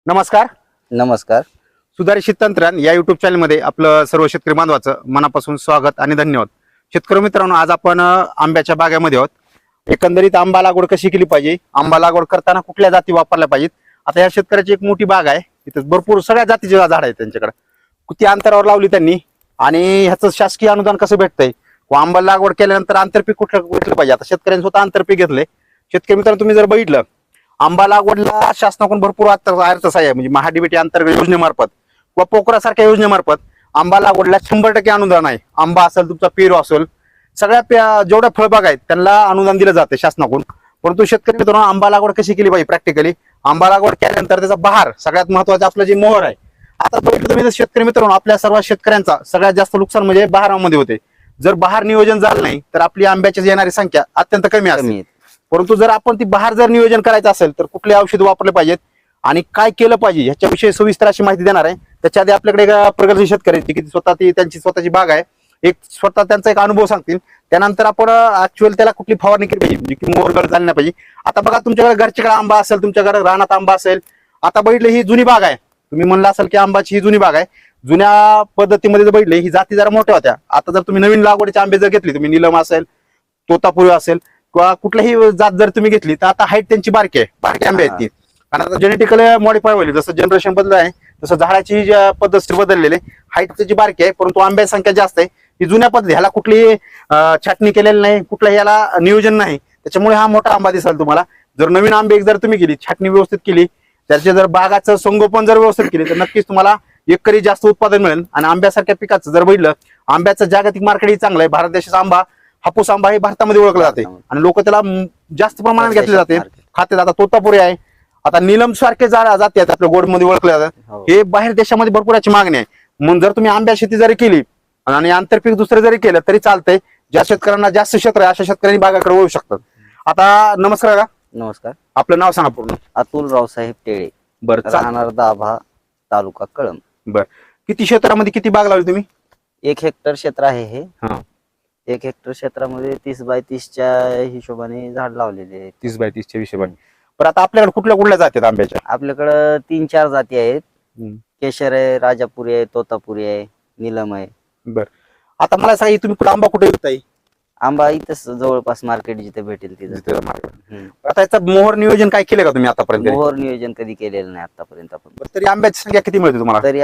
नमस्कार. नमस्कार. सुधारित तंत्रज्ञान या युट्यूब चॅनलमध्ये आपलं सर्व शेतकरी बांधवाचं मनापासून स्वागत आणि धन्यवाद. शेतकरी मित्रांनो, आज आपण आंब्याच्या बागेमध्ये आहोत. एकंदरीत आंबा लागवड कशी केली पाहिजे, आंबा लागवड करताना कुठल्या जाती वापरल्या पाहिजेत. आता या शेतकऱ्याची एक मोठी बाग आहे, तिथे भरपूर सगळ्या जातीचे झाड आहेत त्यांच्याकडे. किती अंतरावर लावली त्यांनी आणि ह्याचं शासकीय अनुदान कसं भेटतंय, व आंबा लागवड केल्यानंतर आंतरपीक कुठलं घेतलं पाहिजे. आता शेतकऱ्यांनी स्वतः आंतरपीक घेतले. शेतकरी मित्रांनो, तुम्ही जर बघितलं, आंबा लागवडला शासनाकडून भरपूर अर्थसहाय्य म्हणजे महाडीबीटी अंतर्गत योजनेमार्फत किंवा पोखरासारख्या योजनेमार्फत आंबा लागवडला 100% अनुदान आहे. आंबा असेल, तुमचा पेरू असेल, सगळ्या जेवढ्या फळबाग आहेत त्यांना अनुदान दिलं जाते शासनाकडून. परंतु शेतकरी मित्रांनो, आंबा लागवड कशी केली पाहिजे प्रॅक्टिकली, आंबा लागवड केल्यानंतर त्याचा बहार सगळ्यात महत्वाचं आपलं जे मोहर आहे. आता बघितलं तुम्ही शेतकरी मित्रांनो, आपल्या सर्व शेतकऱ्यांचा सगळ्यात जास्त नुकसान म्हणजे बहारामध्ये होते. जर बहार नियोजन झालं नाही तर आपली आंब्याची येणारी संख्या अत्यंत कमी असते. परंतु जर आपण ती बहार जर नियोजन करायचं असेल तर कुठले औषध वापरले पाहिजेत आणि काय केलं पाहिजे ह्याच्याविषयी सविस्तर अशी माहिती देणार आहे. त्याच्या आधी आपल्याकडे एक प्रगतशील शेतकऱ्यांची की स्वतः त्यांची स्वतःची बाग आहे, एक स्वतः त्यांचा एक अनुभव सांगतील. त्यानंतर आपण ऍक्च्युअल त्याला कुठली फवारणी केली पाहिजे, म्हणजे की मोहरगळ झाली नाही पाहिजे. आता बघा, तुमच्याकडे घरच्याकडे आंबा असेल, तुमच्याकडे रानात आंबा असेल. आता बघितलं, ही जुनी बाग आहे. तुम्ही म्हणलं असेल की आंबाची ही जुनी बाग आहे. जुन्या पद्धतीमध्ये जर बघितले, ही जाती जरा मोठ्या होत्या. आता जर तुम्ही नवीन लागवडीचे आंबे जर घेतले, तुम्ही नीलम असेल, तोतापुरी असेल किंवा कुठल्याही जात जर तुम्ही घेतली, तर आता हाईट त्यांची बारकी आहे, बारकी आंबे आहेत ती. कारण आता जेनेटिकली मॉडिफाय होईल, जसं जनरेशन बदललं आहे तसं झाडाची पद्धत बदललेली, हाईट त्याची बारकी आहे, परंतु आंब्याची संख्या जास्त आहे. ही जुन्या पद्धती, ह्याला कुठली छाटणी केलेली नाही, कुठल्याही याला नियोजन नाही, त्याच्यामुळे हा मोठा आंबा दिसेल तुम्हाला. जर नवीन आंबे जर तुम्ही केली, छाटणी व्यवस्थित केली, त्याचे जर बागाचं संगोपन जर व्यवस्थित केली, तर नक्कीच तुम्हाला एकरी जास्त उत्पादन मिळेल. आणि आंब्यासारख्या पिकाचं जर बघितलं, आंब्याचं जागतिक मार्केट चांगलं आहे. भारत देशाचा आंबा, हापूस आंबा हे भारतामध्ये ओळखला जाते आणि लोक त्याला जास्त प्रमाणात घेतले जाते, खाते. आता तोतापुरी आहे, आता नीलम सारखे जाती आहेत आपल्या गोडमध्ये ओळखले जातात. हे बाहेर देशामध्ये भरपूर याची मागणी आहे. म्हणून जर तुम्ही आंब्या शेती जरी केली आणि आंतरपीक दुसरे जरी केलं तरी चालतंय. ज्या शेतकऱ्यांना जास्त क्षेत्र आहे अशा शेतकऱ्यांनी बागाकडे वळू शकतात. आता नमस्कार का. नमस्कार. आपलं नाव सांगा पूर्ण. अतुल रावसाहेब टेळे, बरं, राहणार दाभा, तालुका कळंब. बर, किती क्षेत्रामध्ये किती बाग लावली तुम्ही? 1 हेक्टर क्षेत्र आहे हे. हा. 1 हेक्टर क्षेत्रामध्ये 30 बाय 30च्या हिशोबाने झाड लावलेले आहेत. 30 बाय 30च्या हिशोबाने. बरं, आता आपल्याकडे कुठल्या कुठल्या जाती आहेत आंब्याच्या? आपल्याकडं 3-4 जाती आहेत. केशर आहे, राजापुरी आहे, तोतापुरी आहे, नीलम आहे. बर, आता मला सांगा, तुम्ही कुठं आंबा कुठे विकताय? आंबा इथंच जवळपास मार्केट जिथे भेटेल तिथं. आता याचं मोहर नियोजन काय केलं का तुम्ही आतापर्यंत? मोहर नियोजन कधी केलेलं नाही आतापर्यंत आपण. तरी आंब्याची संख्या किती मिळते तुम्हाला? तरी